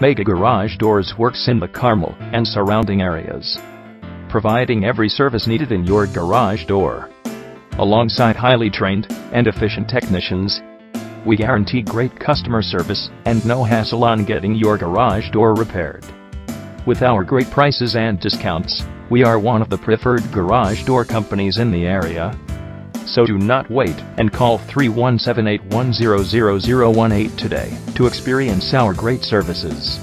Mega Garage Doors works in the Carmel and surrounding areas, providing every service needed in your garage door. Alongside highly trained and efficient technicians, we guarantee great customer service and no hassle on getting your garage door repaired. With our great prices and discounts, we are one of the preferred garage door companies in the area. So do not wait and call 317-810-0018 today to experience our great services.